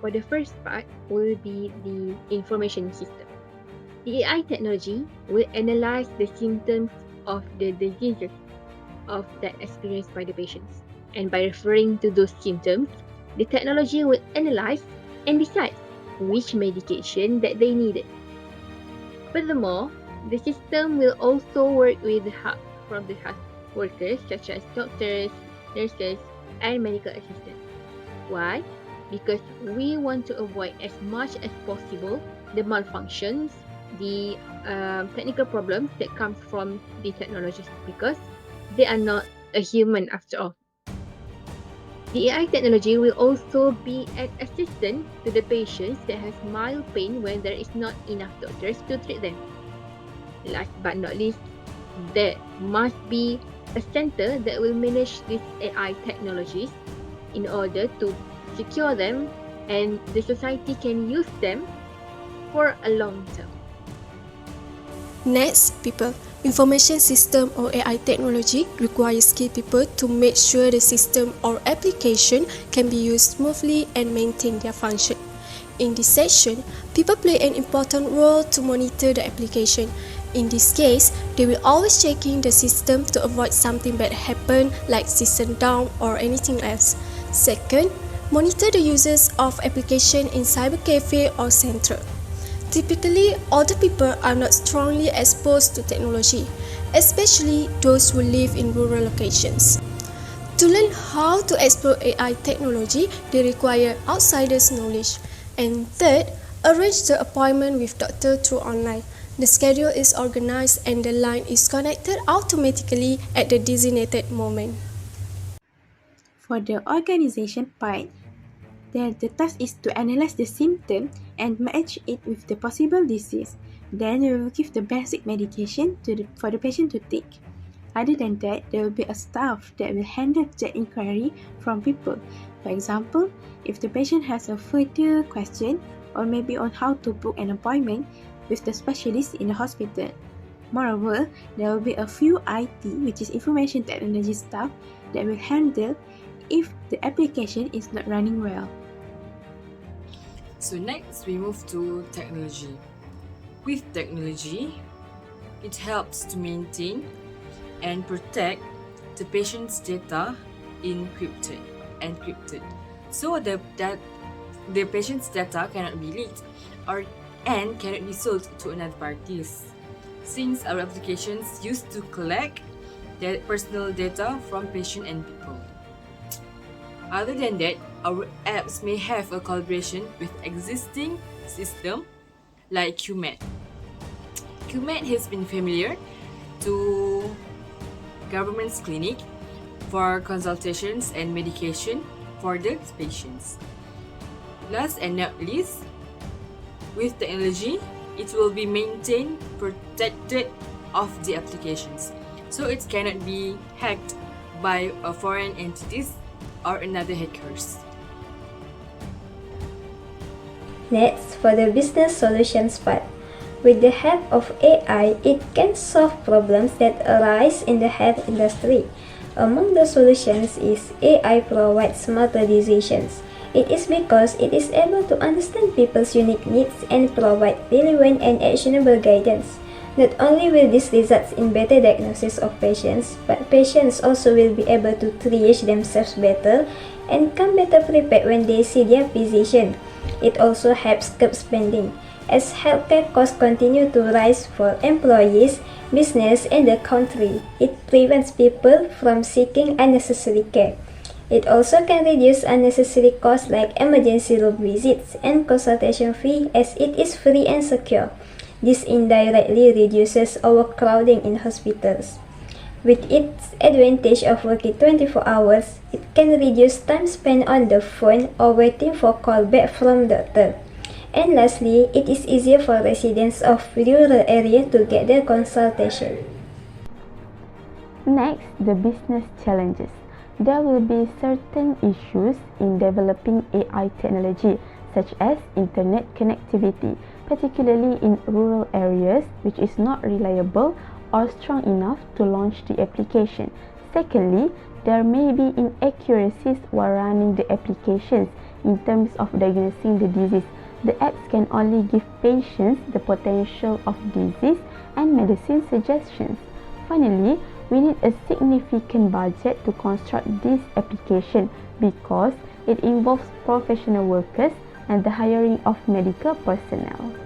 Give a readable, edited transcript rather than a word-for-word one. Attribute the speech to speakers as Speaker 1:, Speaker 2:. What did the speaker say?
Speaker 1: for the first part will be the information system. The AI technology will analyze the symptoms of the diseases that experienced by the patients. And by referring to those symptoms, the technology will analyze and decide which medication that they needed. Furthermore, the system will also work with the help from the health workers such as doctors, nurses, and medical assistants. Why? Because we want to avoid as much as possible the malfunctions, the technical problems that comes from the technologies, because they are not a human after all. The AI technology will also be an assistant to the patients that has mild pain when there is not enough doctors to treat them. Last but not least, there must be a center that will manage these AI technologies in order to secure them, and the society can use them for a long term.
Speaker 2: Next, people. Information system or AI technology requires skilled people to make sure the system or application can be used smoothly and maintain their function. In this section, people play an important role to monitor the application. In this case, they will always checking the system to avoid something bad happen like system down or anything else. Second, monitor the users of application in cyber cafe or center. Typically, older people are not strongly exposed to technology, especially those who live in rural locations. To learn how to explore AI technology, they require outsiders' knowledge. And third, arrange the appointment with doctor through online. The schedule is organized and the line is connected automatically at the designated moment.
Speaker 3: For the organization part, the task is to analyze the symptom and match it with the possible disease. Then we will give the basic medication for the patient to take. Other than that, there will be a staff that will handle the inquiry from people. For example, if the patient has a further question or maybe on how to book an appointment with the specialist in the hospital. Moreover, there will be a few IT, which is information technology staff, that will handle if the application is not running well.
Speaker 4: So next we move to technology. With technology, it helps to maintain and protect the patient's data encrypted. So that the patient's data cannot be leaked and cannot be sold to another parties. Since our applications used to collect their personal data from patient and people. Other than that, our apps may have a collaboration with existing system like QMed. QMed has been familiar to government's clinic for consultations and medication for the patients. Last and not least, with technology, it will be maintained, protected of the applications. So it cannot be hacked by foreign entities or another hackers.
Speaker 5: Next, for the business solutions part. With the help of AI, it can solve problems that arise in the health industry. Among the solutions is AI provides smarter decisions. It is because it is able to understand people's unique needs and provide relevant and actionable guidance. Not only will this result in better diagnosis of patients, but patients also will be able to triage themselves better and come better prepared when they see their physician. It also helps curb spending, as healthcare costs continue to rise for employees, business, and the country. It prevents people from seeking unnecessary care. It also can reduce unnecessary costs like emergency room visits and consultation fee, as it is free and secure. This indirectly reduces overcrowding in hospitals. With its advantage of working 24 hours, it can reduce time spent on the phone or waiting for call back from doctor. And lastly, it is easier for residents of rural areas to get their consultation.
Speaker 6: Next, the business challenges. There will be certain issues in developing AI technology, such as internet connectivity, particularly in rural areas, which is not reliable or strong enough to launch the application. Secondly, there may be inaccuracies while running the applications, in terms of diagnosing the disease. The apps can only give patients the potential of disease and medicine suggestions. Finally, we need a significant budget to construct this application because it involves professional workers and the hiring of medical personnel.